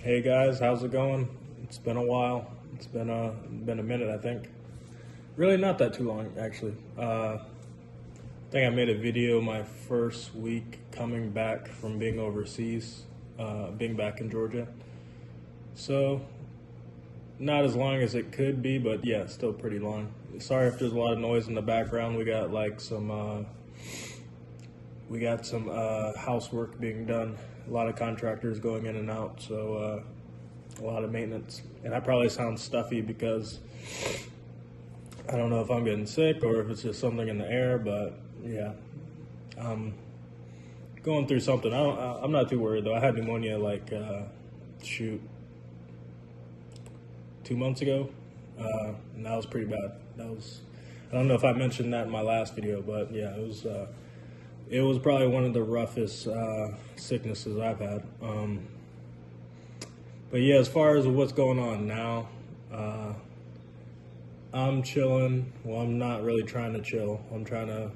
Hey guys, how's it going? It's been a while. It's been a minute, I think. Really, not that too long, actually. I think I made a video my first week coming back from being overseas, being back in Georgia. So, not as long as it could be, but yeah, still pretty long. Sorry if there's a lot of noise in the background. We got some housework being done. A lot of contractors going in and out, so a lot of maintenance. And I probably sound stuffy because I don't know if I'm getting sick or if it's just something in the air, but yeah, I'm going through something. I'm not too worried though. I had pneumonia shoot, 2 months ago, and that was pretty bad. I don't know if I mentioned that in my last video, but yeah, it was probably one of the roughest sicknesses I've had. But yeah, as far as what's going on now, I'm chilling. Well, I'm not really trying to chill. I'm trying to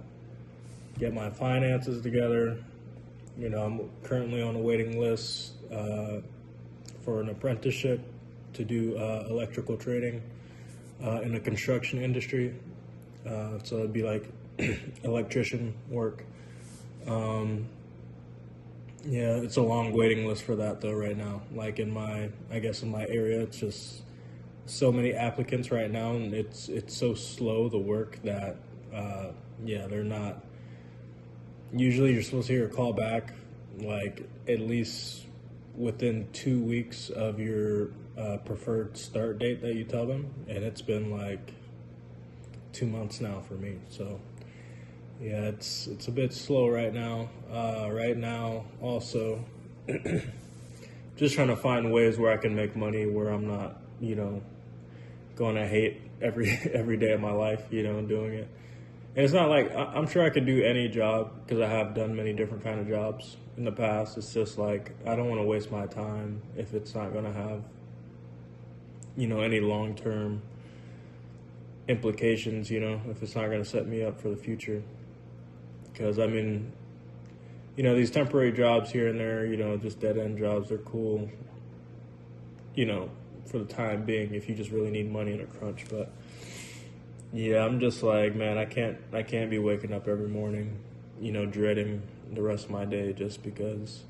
get my finances together. I'm currently on a waiting list for an apprenticeship to do electrical trading in the construction industry. So it'd be like electrician work. Yeah, it's a long waiting list for that though right now. Like in my area, it's just so many applicants right now, and it's so slow, the work, that yeah, they're not. Usually you're supposed to hear a call back like at least within 2 weeks of your preferred start date that you tell them, and it's been like 2 months now for me. So yeah, it's a bit slow right now. Right now, also, just trying to find ways where I can make money where I'm not, going to hate every day of my life, doing it. And it's not like I'm sure I could do any job because I have done many different kind of jobs in the past. It's just like I don't want to waste my time if it's not going to have, any long-term implications. If it's not going to set me up for the future. Because these temporary jobs here and there, just dead-end jobs, they're cool, for the time being if you just really need money in a crunch. But yeah, I'm just like, man, I can't be waking up every morning, dreading the rest of my day just because.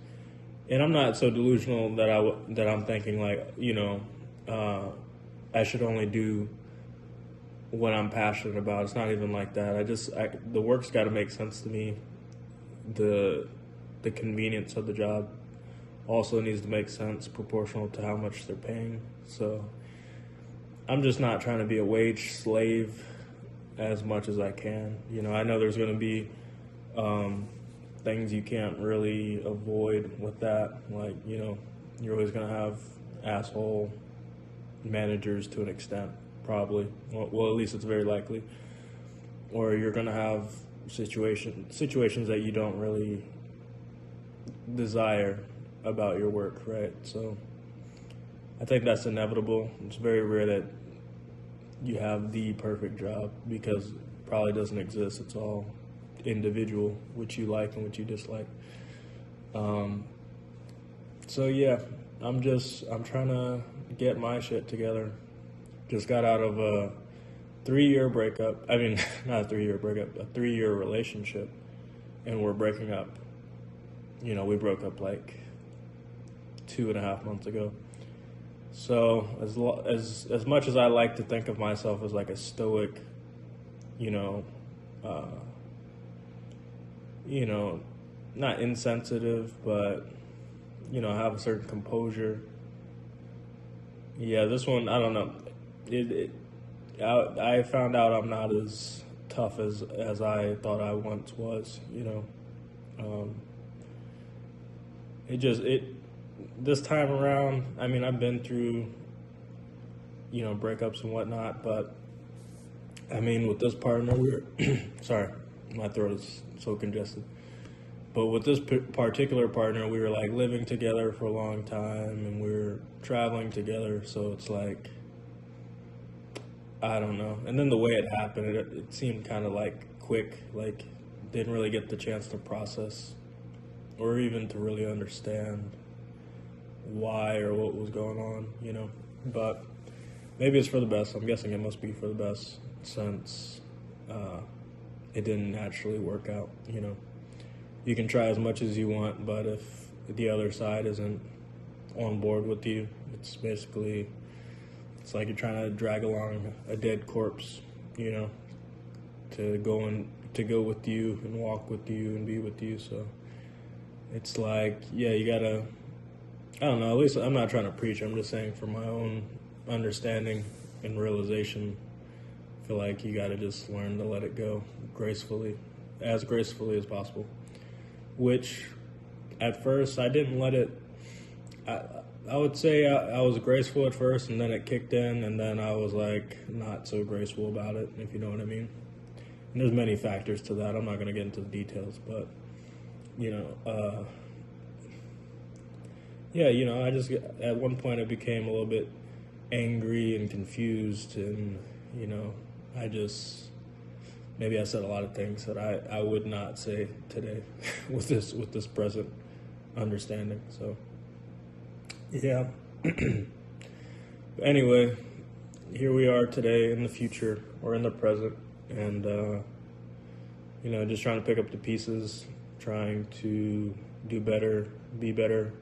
And I'm not so delusional that I'm thinking like, I should only do what I'm passionate about. It's not even like that. The work's got to make sense to me. The convenience of the job also needs to make sense proportional to how much they're paying. So I'm just not trying to be a wage slave as much as I can. I know there's going to be things you can't really avoid with that. Like, you're always going to have asshole managers to an extent. Probably. Well, at least it's very likely. Or you're going to have situations that you don't really desire about your work, right? So I think that's inevitable. It's very rare that you have the perfect job because it probably doesn't exist. It's all individual, which you like and which you dislike. So yeah, I'm trying to get my shit together. Just got out of a 3-year breakup. I mean, not a 3-year breakup, a 3-year relationship, and we're breaking up. We broke up like 2.5 months ago. So as much as I like to think of myself as like a stoic, not insensitive, but have a certain composure. Yeah, this one, I don't know. I found out I'm not as tough as I thought I once was. This time around, I've been through breakups and whatnot, but with this partner, sorry, my throat is so congested. But with this particular partner, we were like living together for a long time, and we were traveling together. So it's like, I don't know. And then the way it happened, it seemed kind of like quick, like didn't really get the chance to process or even to really understand why or what was going on, but maybe it's for the best. I'm guessing it must be for the best since it didn't naturally work out. You can try as much as you want, but if the other side isn't on board with you, it's like you're trying to drag along a dead corpse, to go with you and walk with you and be with you. So it's like, yeah, you gotta, I don't know, at least I'm not trying to preach, I'm just saying for my own understanding and realization, I feel like you gotta just learn to let it go gracefully as possible. Which at first I didn't let it, I would say I was graceful at first, and then it kicked in, and then I was like not so graceful about it, if you know what I mean. And there's many factors to that. I'm not going to get into the details, but I just, at one point I became a little bit angry and confused, and maybe I said a lot of things that I would not say today with this present understanding. So yeah. Anyway, here we are today in the future, or in the present, and just trying to pick up the pieces, trying to do better, be better,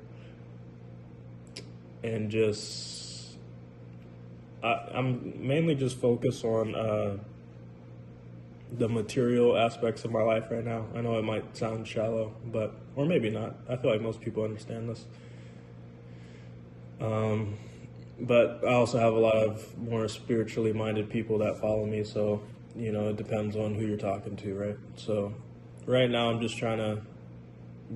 and just I'm mainly just focused on the material aspects of my life right now. I know it might sound shallow, or maybe not. I feel like most people understand this. But I also have a lot of more spiritually minded people that follow me, so, it depends on who you're talking to, right? So right now I'm just trying to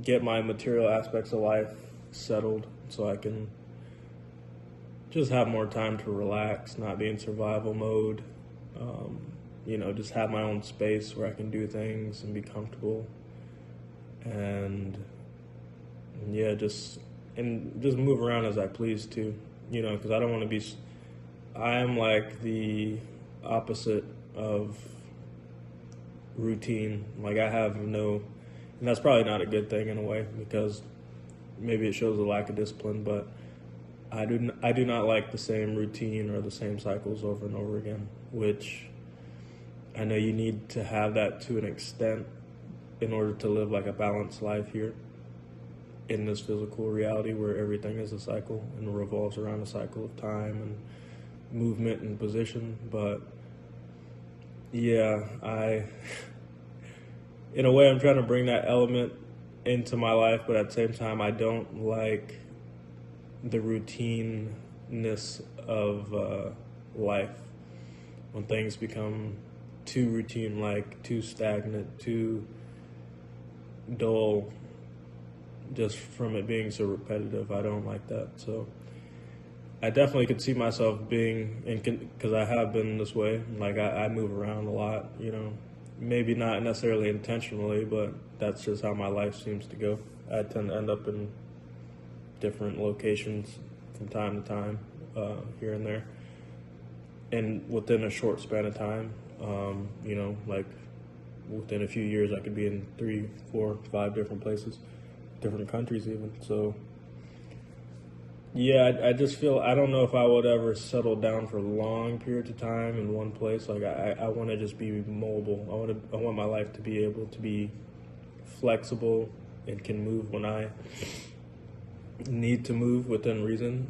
get my material aspects of life settled so I can just have more time to relax, not be in survival mode, just have my own space where I can do things and be comfortable, and just move around as I please too, because I don't want to be, I am like the opposite of routine. Like I have no, and that's probably not a good thing in a way, because maybe it shows a lack of discipline, but I do not like the same routine or the same cycles over and over again, which I know you need to have that to an extent in order to live like a balanced life here in this physical reality where everything is a cycle and revolves around a cycle of time and movement and position. But yeah, in a way, I'm trying to bring that element into my life, but at the same time, I don't like the routineness of life. When things become too routine-like, too stagnant, too dull, just from it being so repetitive, I don't like that. So I definitely could see myself being, because I have been this way, like I move around a lot, maybe not necessarily intentionally, but that's just how my life seems to go. I tend to end up in different locations from time to time, here and there, and within a short span of time, like within a few years I could be in 3, 4, 5 different places, different countries even. So yeah, I just feel, I don't know if I would ever settle down for long periods of time in one place. Like I want to just be mobile. I want my life to be able to be flexible and can move when I need to move within reason,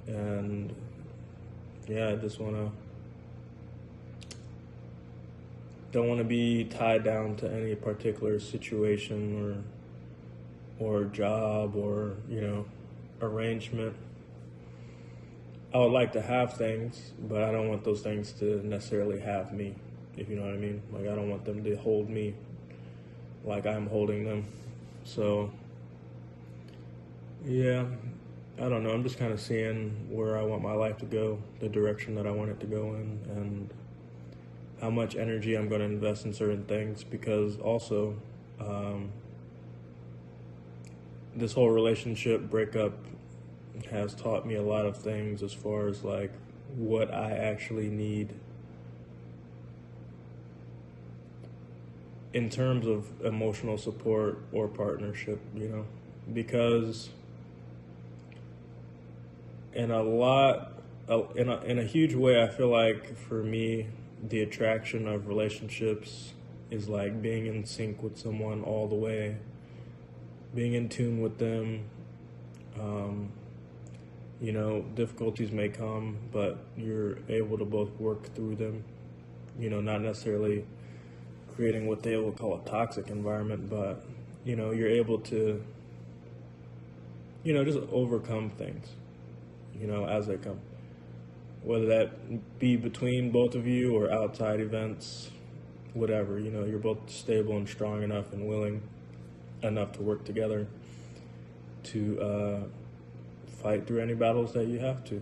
and yeah, I just don't want to be tied down to any particular situation or job or, arrangement. I would like to have things, but I don't want those things to necessarily have me, if you know what I mean. Like I don't want them to hold me like I'm holding them. So yeah, I don't know. I'm just kind of seeing where I want my life to go, the direction that I want it to go in, and how much energy I'm going to invest in certain things, because also this whole relationship breakup has taught me a lot of things as far as like what I actually need in terms of emotional support or partnership, because in a lot, in a huge way, I feel like for me, the attraction of relationships is like being in sync with someone all the way, being in tune with them. Um, Difficulties may come, but you're able to both work through them. Not necessarily creating what they would call a toxic environment, but you're able to, just overcome things, as they come. Whether that be between both of you or outside events, whatever, you're both stable and strong enough and willing enough to work together to fight through any battles that you have to,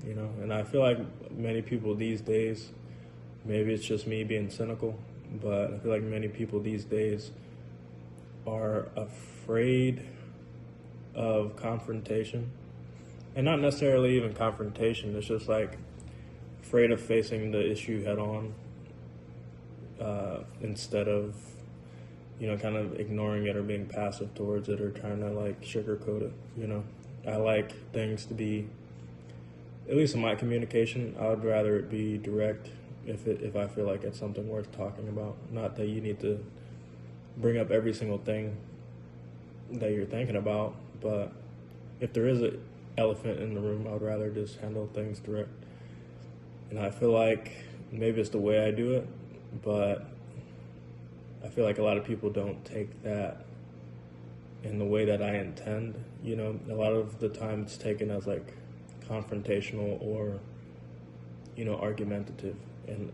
And I feel like many people these days, maybe it's just me being cynical, but I feel like many people these days are afraid of confrontation. And not necessarily even confrontation, it's just like afraid of facing the issue head on, instead of, kind of ignoring it or being passive towards it or trying to like sugarcoat it. I like things to be, at least in my communication, I would rather it be direct if I feel like it's something worth talking about. Not that you need to bring up every single thing that you're thinking about, but if there is an elephant in the room, I would rather just handle things direct. And I feel like maybe it's the way I do it, but I feel like a lot of people don't take that in the way that I intend. A lot of the time it's taken as like confrontational or, argumentative. And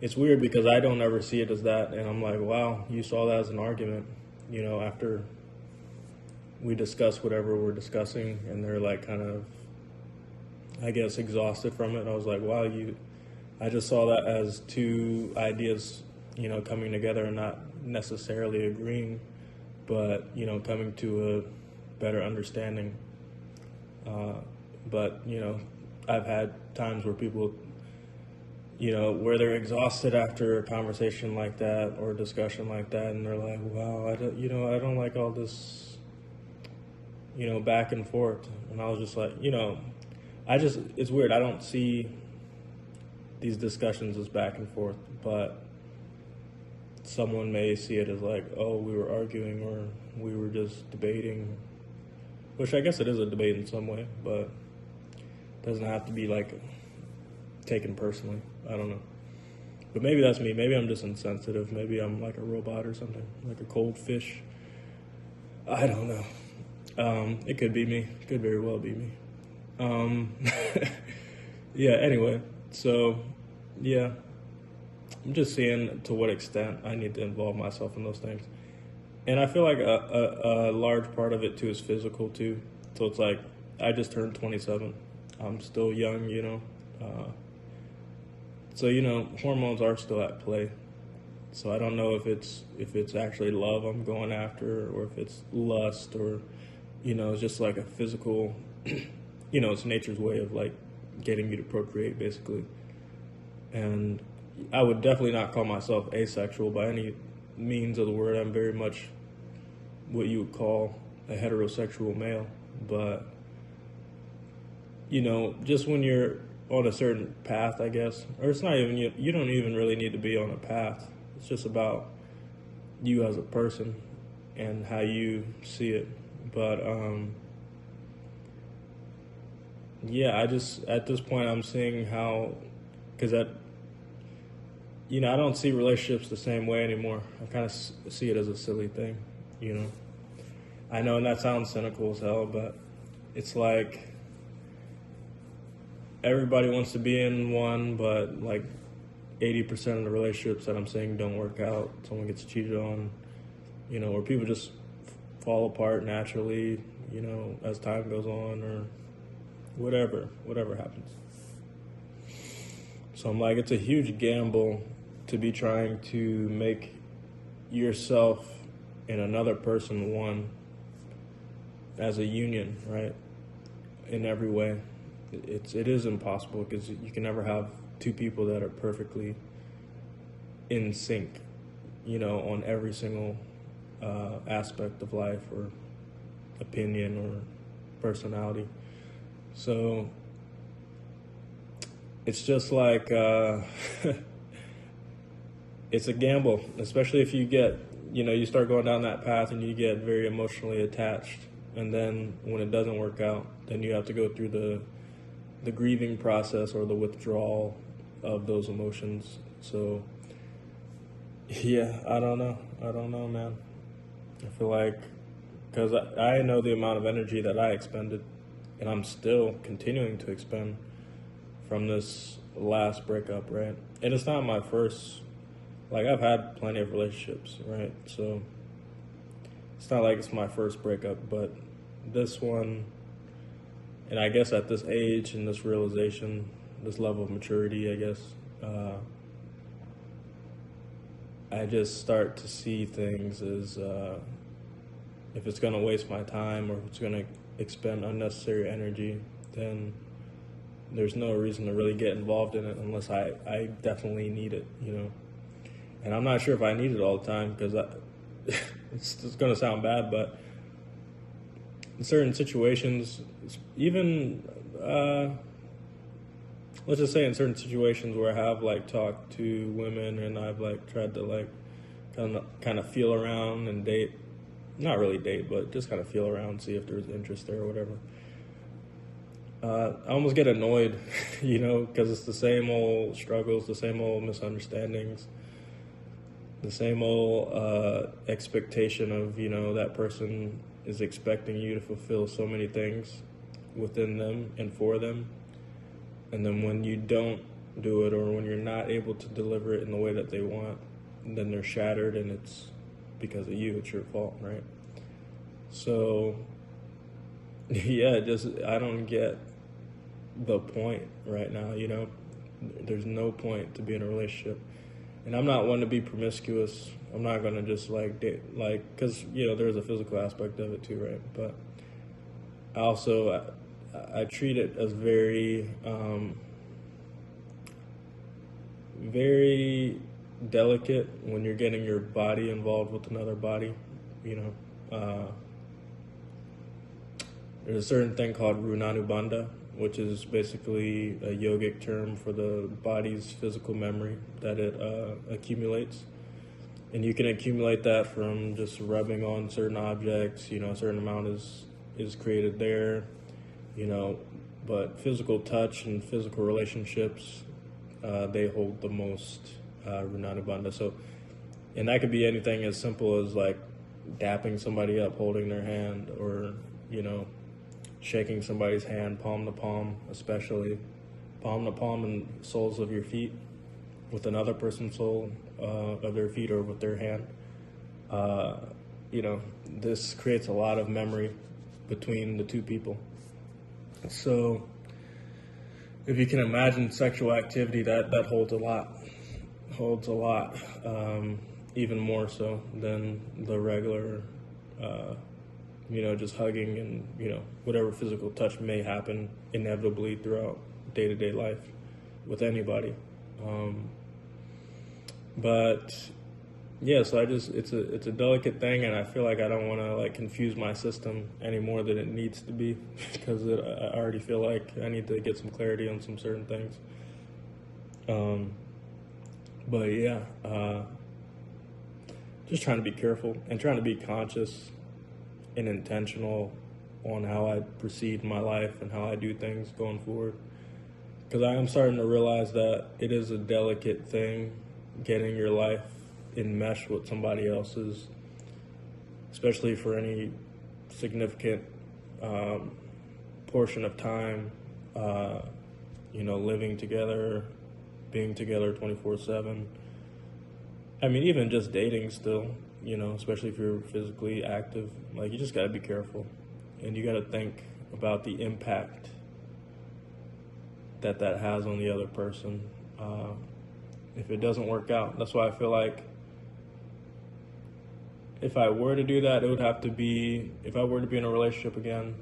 it's weird because I don't ever see it as that. And I'm like, wow, you saw that as an argument, after we discuss whatever we're discussing, and they're like kind of, I guess, exhausted from it. And I was like, wow, I just saw that as two ideas, coming together and not necessarily agreeing, but, coming to a better understanding. But, I've had times where people, where they're exhausted after a conversation like that or a discussion like that, and they're like, wow, I don't like all this, back and forth. And I was just like, it's weird. I don't see these discussions as back and forth, but someone may see it as like, oh, we were arguing or we were just debating, which I guess it is a debate in some way, but it doesn't have to be like taken personally. I don't know. But maybe that's me. Maybe I'm just insensitive. Maybe I'm like a robot or something, like a cold fish. I don't know. It could be me. It could very well be me. Yeah, anyway. So, yeah. I'm just seeing to what extent I need to involve myself in those things. And I feel like a large part of it, too, is physical, too. So it's like, I just turned 27. I'm still young, So, hormones are still at play. So I don't know if it's actually love I'm going after, or if it's lust, or, it's just like a physical, it's nature's way of like getting you to procreate, basically. And I would definitely not call myself asexual by any means of the word. I'm very much what you would call a heterosexual male. But, just when you're on a certain path, I guess, or it's not even, you don't even really need to be on a path. It's just about you as a person and how you see it. But, yeah, I just, at this point, I'm seeing how, because I don't see relationships the same way anymore. I kind of see it as a silly thing, I know, and that sounds cynical as hell, but it's like everybody wants to be in one, but like 80% of the relationships that I'm seeing don't work out. Someone gets cheated on, or people just fall apart naturally, as time goes on, or whatever happens. So I'm like, it's a huge gamble to be trying to make yourself and another person one as a union, right? In every way. It is impossible, because you can never have two people that are perfectly in sync, on every single aspect of life or opinion or personality. So it's just like it's a gamble, especially if you get, you start going down that path and you get very emotionally attached, and then when it doesn't work out, then you have to go through the grieving process or the withdrawal of those emotions. So yeah, I don't know, man. I feel like, because I know the amount of energy that I expended, and I'm still continuing to expend from this last breakup, right? And it's not my first, like, I've had plenty of relationships, right? So it's not like it's my first breakup, but this one, and I guess at this age and this realization, this level of maturity, I guess, I just start to see things as if it's going to waste my time or if it's going to expend unnecessary energy, then there's no reason to really get involved in it unless I definitely need it, And I'm not sure if I need it all the time, because it's going to sound bad, but in certain situations, even let's just say in certain situations where I have like talked to women and I've like tried to like kind of feel around and date, not really date, but just kind of feel around, see if there's interest there or whatever. I almost get annoyed, because it's the same old struggles, the same old misunderstandings, the same old expectation of, that person is expecting you to fulfill so many things within them and for them. And then when you don't do it, or when you're not able to deliver it in the way that they want, then they're shattered, and it's because of you, it's your fault, right? So, yeah, I don't get the point right now, There's no point to be in a relationship. And I'm not one to be promiscuous. I'm not going to just like date, because, there's a physical aspect of it too, right? But I treat it as very, very delicate when you're getting your body involved with another body, There's a certain thing called runanubandha, which is basically a yogic term for the body's physical memory that it accumulates. And you can accumulate that from just rubbing on certain objects, a certain amount is created there, but physical touch and physical relationships, they hold the most runanubandha. So, and that could be anything as simple as like dapping somebody up, holding their hand, or, shaking somebody's hand palm to palm, especially palm to palm and soles of your feet with another person's sole of their feet or with their hand. This creates a lot of memory between the two people. So if you can imagine sexual activity, that holds a lot, even more so than the regular, just hugging and, whatever physical touch may happen inevitably throughout day-to-day life with anybody. But yeah, so it's a delicate thing, and I feel like I don't want to like confuse my system any more than it needs to be, because I already feel like I need to get some clarity on some certain things. But yeah, just trying to be careful and trying to be conscious and intentional on how I proceed in my life and how I do things going forward. Because I am starting to realize that it is a delicate thing, getting your life enmeshed with somebody else's, especially for any significant portion of time, living together, being together 24/7. I mean, even just dating still, especially if you're physically active, like, you just got to be careful, and you got to think about the impact that has on the other person. If it doesn't work out, that's why I feel like if I were to do that, it would have to be, if I were to be in a relationship again,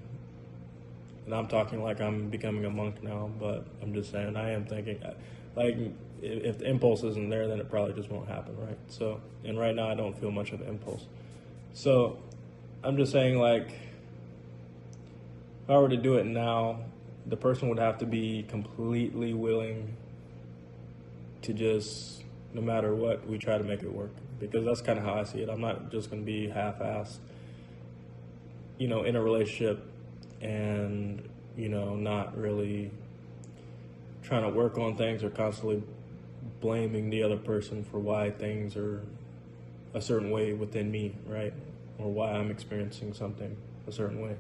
and I'm talking like I'm becoming a monk now, but I'm just saying, I am thinking, like, if the impulse isn't there, then it probably just won't happen, right? So, and right now I don't feel much of an impulse. So I'm just saying, like, if I were to do it now, the person would have to be completely willing to just, no matter what, we try to make it work. Because that's kind of how I see it. I'm not just going to be half-assed, in a relationship and, not really trying to work on things or constantly blaming the other person for why things are a certain way within me, right? Or why I'm experiencing something a certain way.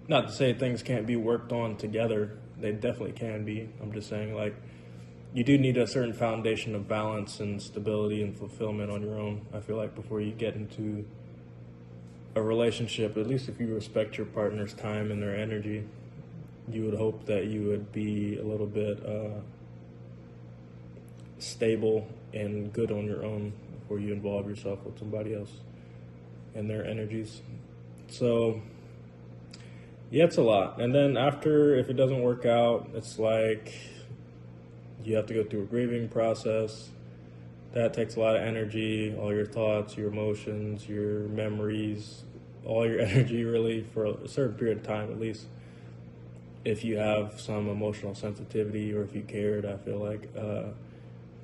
Not to say things can't be worked on together. They definitely can be. I'm just saying, like, you do need a certain foundation of balance and stability and fulfillment on your own, I feel like, before you get into a relationship. At least if you respect your partner's time and their energy, you would hope that you would be a little bit stable and good on your own before you involve yourself with somebody else and their energies. So, yeah, it's a lot. And then after, if it doesn't work out, it's like you have to go through a grieving process. That takes a lot of energy, all your thoughts, your emotions, your memories, all your energy really for a certain period of time at least. If you have some emotional sensitivity or if you cared, I feel like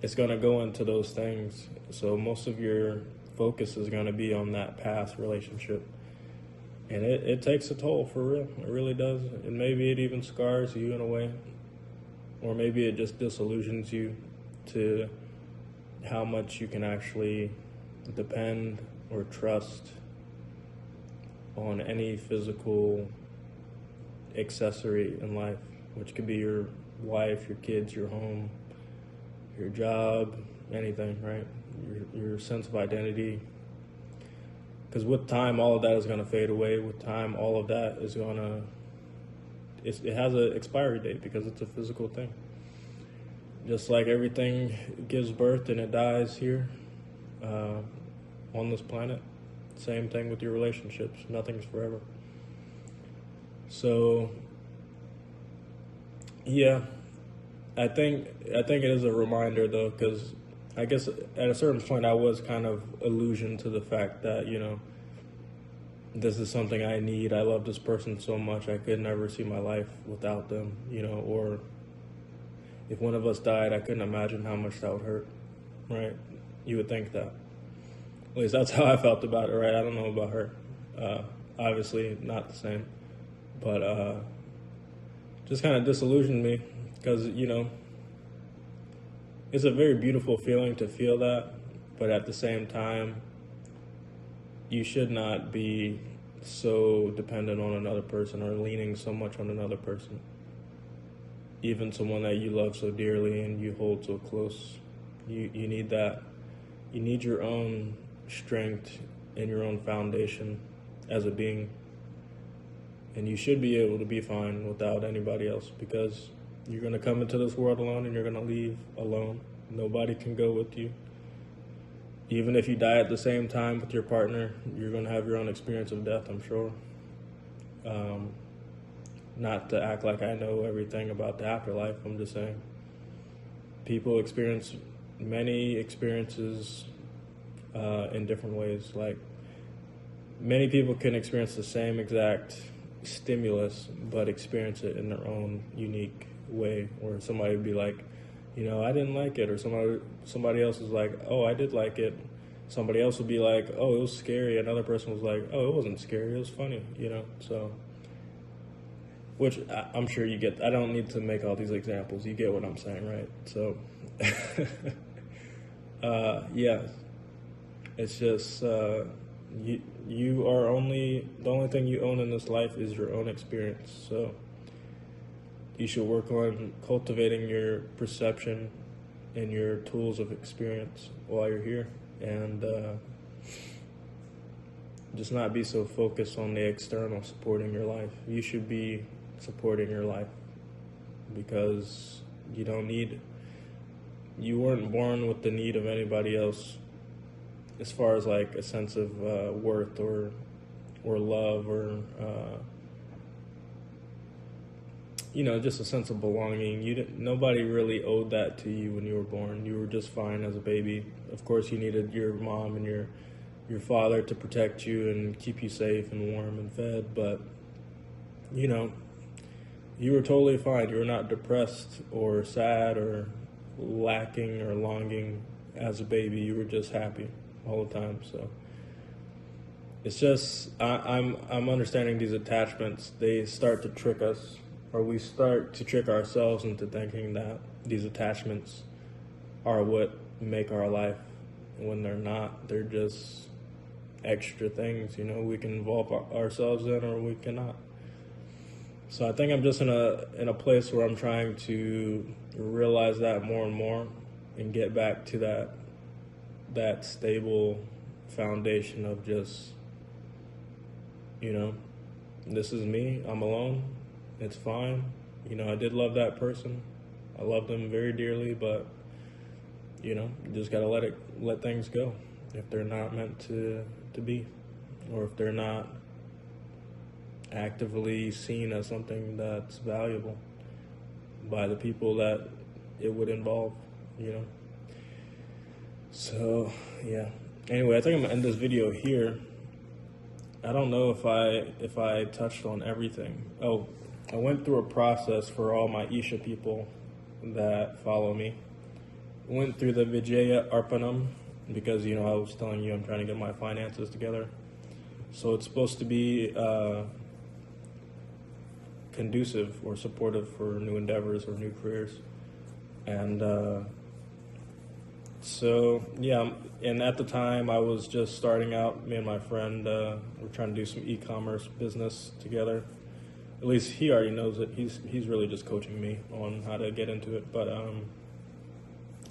it's going to go into those things. So most of your focus is going to be on that past relationship. And it takes a toll, for real. It really does. And maybe it even scars you in a way. Or maybe it just disillusions you to how much you can actually depend or trust on any physical accessory in life, which could be your wife, your kids, your home, your job, anything, right? Your sense of identity. Because with time, all of that is going to fade away. With time, all of that is going to, it has an expiry date because it's a physical thing. Just like everything gives birth and it dies here on this planet. Same thing with your relationships. Nothing's forever. So, yeah, I think it is a reminder though, because I guess at a certain point I was kind of illusioned to the fact that, this is something I need. I love this person so much I could never see my life without them, or if one of us died, I couldn't imagine how much that would hurt, right? You would think that. At least that's how I felt about it, right? I don't know about her. Obviously not the same. But just kind of disillusioned me because, it's a very beautiful feeling to feel that. But at the same time, you should not be so dependent on another person or leaning so much on another person. Even someone that you love so dearly and you hold so close. You need that. You need your own strength and your own foundation as a being. And you should be able to be fine without anybody else because you're going to come into this world alone and you're going to leave alone. Nobody can go with you. Even if you die at the same time with your partner, you're going to have your own experience of death, I'm sure. Not to act like I know everything about the afterlife, I'm just saying. People experience many experiences in different ways. Like, many people can experience the same exact stimulus, but experience it in their own unique way. Or somebody would be like, I didn't like it. Or somebody else is like, oh, I did like it. Somebody else would be like, oh, it was scary. Another person was like, oh, it wasn't scary. It was funny, So, which I'm sure you get. I don't need to make all these examples. You get what I'm saying, right? So, yeah. It's just, you are the only thing you own in this life is your own experience. So you should work on cultivating your perception and your tools of experience while you're here, and just not be so focused on the external supporting your life. You should be supporting your life because you weren't born with the need of anybody else as far as like a sense of worth or love or just a sense of belonging. Nobody really owed that to you when you were born. You were just fine as a baby. Of course, you needed your mom and your father to protect you and keep you safe and warm and fed, but you know, you were totally fine. You were not depressed or sad or lacking or longing as a baby. You were just happy all the time. So it's just I'm understanding these attachments. They start to trick us, or we start to trick ourselves into thinking that these attachments are what make our life, when they're not. They're just extra things, we can involve ourselves in, or we cannot. So I think I'm just in a place where I'm trying to realize that more and more, and get back to that stable foundation of just, this is me, I'm alone, it's fine. I did love that person. I love them very dearly, but you just gotta let things go if they're not meant to be, or if they're not actively seen as something that's valuable by the people that it would involve, So yeah. Anyway, I think I'm gonna end this video here. I don't know if I touched on everything. Oh, I went through a process for all my Isha people that follow me. Went through the Vijaya Arpanam because, I was telling you I'm trying to get my finances together. So it's supposed to be conducive or supportive for new endeavors or new careers. And so, yeah, and at the time I was just starting out. Me and my friend were trying to do some e-commerce business together. At least he already knows it. He's really just coaching me on how to get into it, but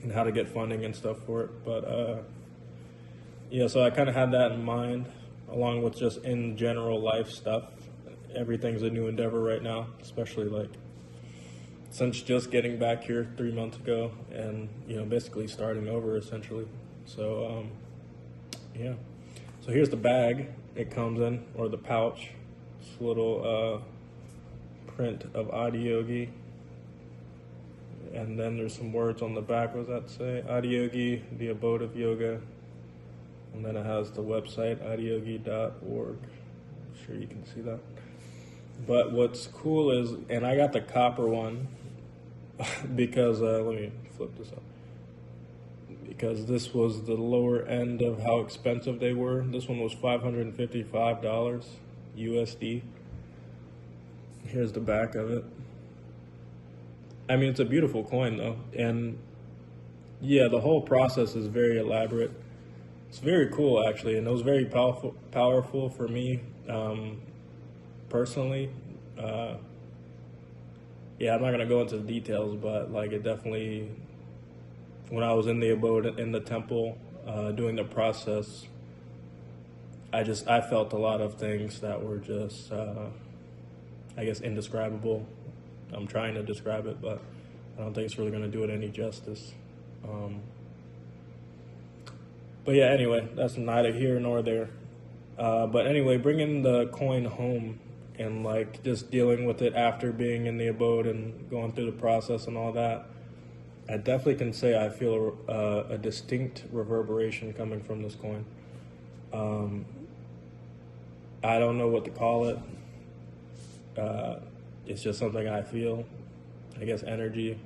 and how to get funding and stuff for it. But yeah, so I kind of had that in mind, along with just in general life stuff. Everything's a new endeavor right now, especially like since just getting back here 3 months ago, and basically starting over essentially. So yeah, so here's the bag it comes in, or the pouch. This little print of Adiyogi, and then there's some words on the back. What does that say? Adiyogi, the abode of yoga. And then it has the website, adiyogi.org. I'm sure you can see that. But what's cool is, and I got the copper one because, let me flip this up, because this was the lower end of how expensive they were. This one was $555 USD. Here's the back of it. I mean, it's a beautiful coin though. And yeah, the whole process is very elaborate. It's very cool actually, and it was very powerful for me personally. Yeah, I'm not gonna go into the details, but like it definitely, when I was in the abode, in the temple, doing the process, I felt a lot of things that were just, I guess, indescribable. I'm trying to describe it, but I don't think it's really gonna do it any justice. But yeah, anyway, that's neither here nor there. But anyway, bringing the coin home and like just dealing with it after being in the abode and going through the process and all that, I definitely can say I feel a distinct reverberation coming from this coin. I don't know what to call it. It's just something I feel, I guess, energy.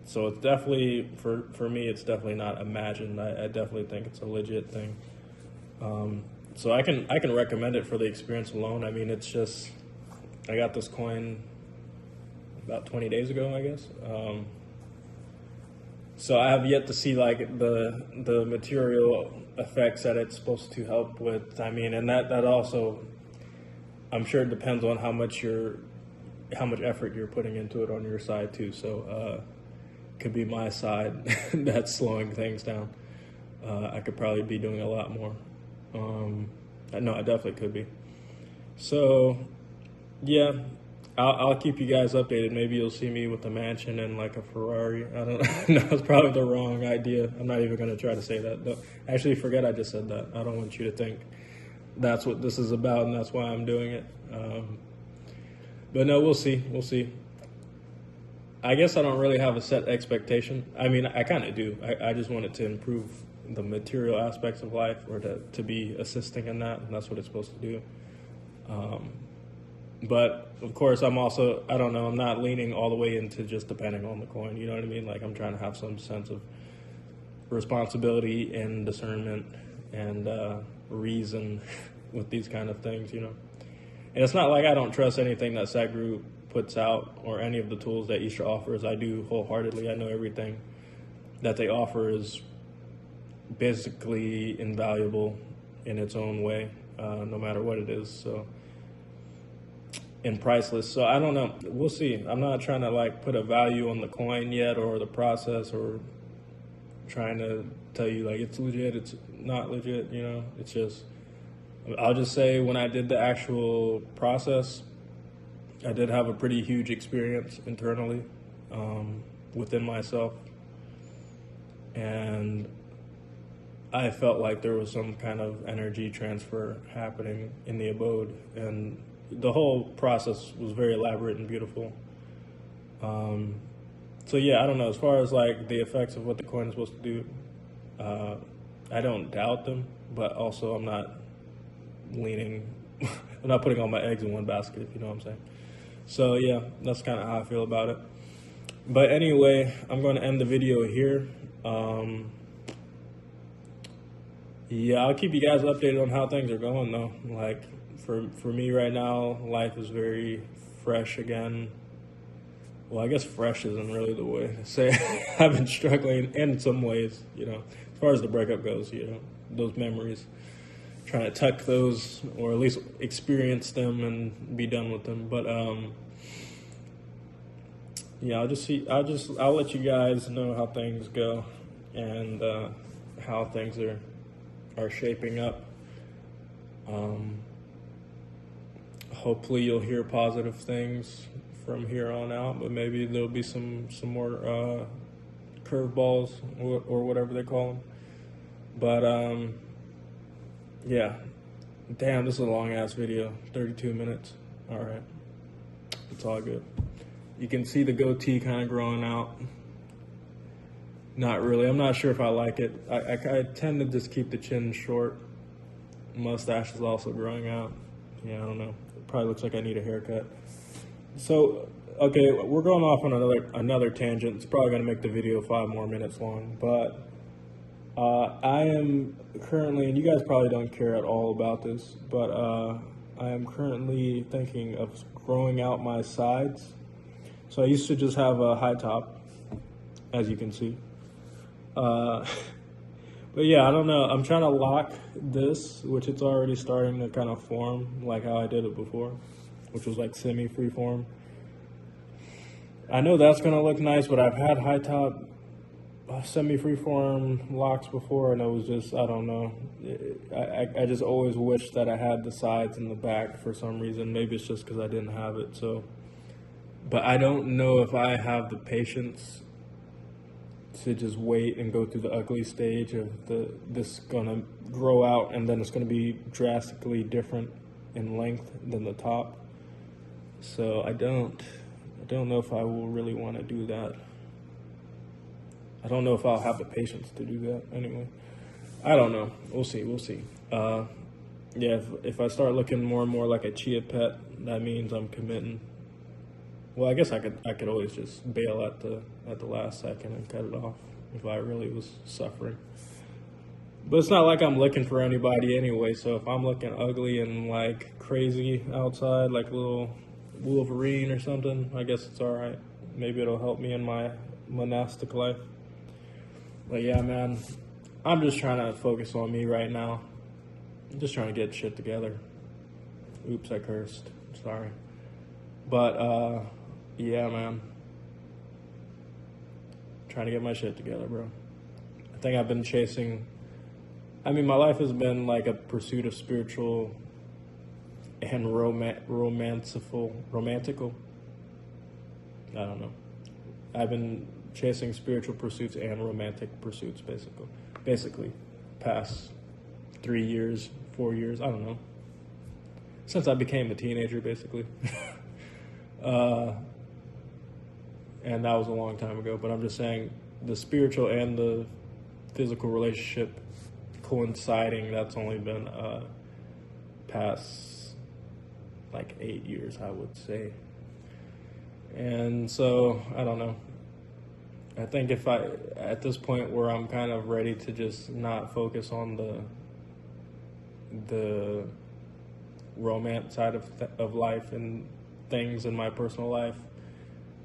So it's definitely, for me, it's definitely not imagined. I definitely think it's a legit thing. So I can recommend it for the experience alone. I mean, it's just, I got this coin about 20 days ago, I guess. So I have yet to see like the material effects that it's supposed to help with. I mean, and that also, I'm sure it depends on how much effort you're putting into it on your side too. So could be my side that's slowing things down. I could probably be doing a lot more. No, I definitely could be. So yeah, I'll keep you guys updated. Maybe you'll see me with a mansion and like a Ferrari. I don't know. No, it's probably the wrong idea. I'm not even going to try to say that. No, actually, forget I just said that. I don't want you to think that's what this is about and that's why I'm doing it. But no, we'll see. We'll see. I guess I don't really have a set expectation. I mean, I kind of do. I just want it to improve the material aspects of life, or to be assisting in that, and that's what it's supposed to do. But of course, I'm also, I don't know, I'm not leaning all the way into just depending on the coin. You know what I mean? Like, I'm trying to have some sense of responsibility and discernment and reason with these kind of things, you know. And it's not like I don't trust anything that Sat Group puts out or any of the tools that Isha offers. I do wholeheartedly. I know everything that they offer is basically invaluable in its own way, no matter what it is. So, and priceless. So I don't know. We'll see. I'm not trying to like put a value on the coin yet or the process or trying to tell you like it's legit, it's not legit, you know. It's just, I'll just say when I did the actual process, I did have a pretty huge experience internally within myself. And I felt like there was some kind of energy transfer happening in the abode. And the whole process was very elaborate and beautiful. So yeah, I don't know. As far as like the effects of what the coin is supposed to do, I don't doubt them, but also I'm not leaning, I'm not putting all my eggs in one basket, if you know what I'm saying. So yeah, that's kind of how I feel about it. But anyway, I'm going to end the video here. Yeah, I'll keep you guys updated on how things are going though. Like for me right now, life is very fresh again. Well, I guess fresh isn't really the way to say it. I've been struggling in some ways, you know, as far as the breakup goes, you know, those memories, trying to tuck those or at least experience them and be done with them. But yeah, I'll let you guys know how things go and how things are shaping up. Hopefully you'll hear positive things from here on out, but maybe there'll be some more curveballs or whatever they call them. But yeah, damn, this is a long ass video, 32 minutes. All right, it's all good. You can see the goatee kind of growing out. Not really. I'm not sure if I like it. I tend to just keep the chin short. Mustache is also growing out. Yeah, I don't know. It probably looks like I need a haircut. So, okay, we're going off on another tangent. It's probably going to make the video 5 more minutes long. But I am currently, and you guys probably don't care at all about this, but I am currently thinking of growing out my sides. So I used to just have a high top, as you can see. But yeah, I don't know. I'm trying to lock this, which it's already starting to kind of form like how I did it before, which was like semi-free form. I know that's going to look nice, but I've had high top semi-free form locks before, and it was just, I don't know. I just always wish that I had the sides and the back for some reason. Maybe it's just because I didn't have it. So, but I don't know if I have the patience to just wait and go through the ugly stage of this gonna grow out, and then it's gonna be drastically different in length than the top. So I don't know if I will really want to do that. I don't know if I'll have the patience to do that anyway. I don't know. We'll see. Yeah, if I start looking more and more like a chia pet, that means I'm committing. Well, I guess I could always just bail at the last second and cut it off if I really was suffering. But it's not like I'm looking for anybody anyway, so if I'm looking ugly and like crazy outside, like a little Wolverine or something, I guess it's all right. Maybe it'll help me in my monastic life. But yeah, man, I'm just trying to focus on me right now. I'm just trying to get shit together. Oops, I cursed. Sorry. But yeah, man. Trying to get my shit together, bro. I think I've been chasing. I mean, my life has been like a pursuit of spiritual and romantical. I don't know. I've been chasing spiritual pursuits and romantic pursuits, basically, past 3 years, 4 years. I don't know. Since I became a teenager, basically. And that was a long time ago, but I'm just saying the spiritual and the physical relationship coinciding, that's only been past like 8 years, I would say. And so I don't know. I think if I, at this point where I'm kind of ready to just not focus on the romance side of life and things in my personal life,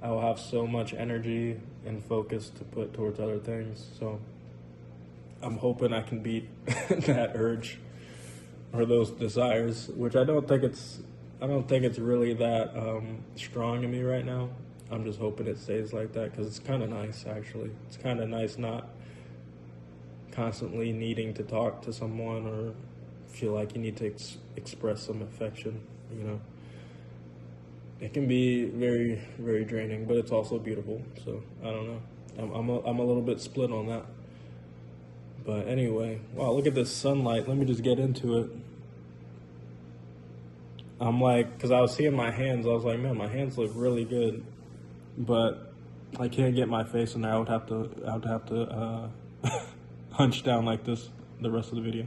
I will have so much energy and focus to put towards other things. So I'm hoping I can beat that urge or those desires, which I don't think it's really that strong in me right now. I'm just hoping it stays like that because it's kind of nice, actually. It's kind of nice not constantly needing to talk to someone or feel like you need to express some affection, you know. It can be very, very draining, but it's also beautiful. So I don't know. I'm a little bit split on that. But anyway, wow, look at this sunlight. Let me just get into it. I'm like, because I was seeing my hands, I was like, man, my hands look really good, but I can't get my face in there. I would have to hunch down like this the rest of the video,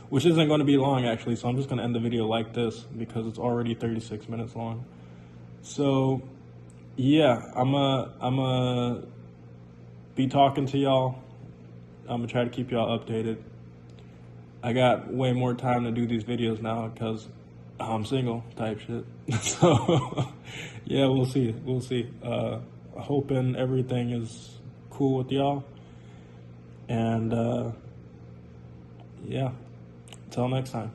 which isn't going to be long actually. So I'm just going to end the video like this because it's already 36 minutes long. So yeah, I'm be talking to y'all. I'm gonna try to keep y'all updated. I got way more time to do these videos now because I'm single type shit. So yeah, we'll see. Hoping everything is cool with y'all. And yeah, until next time.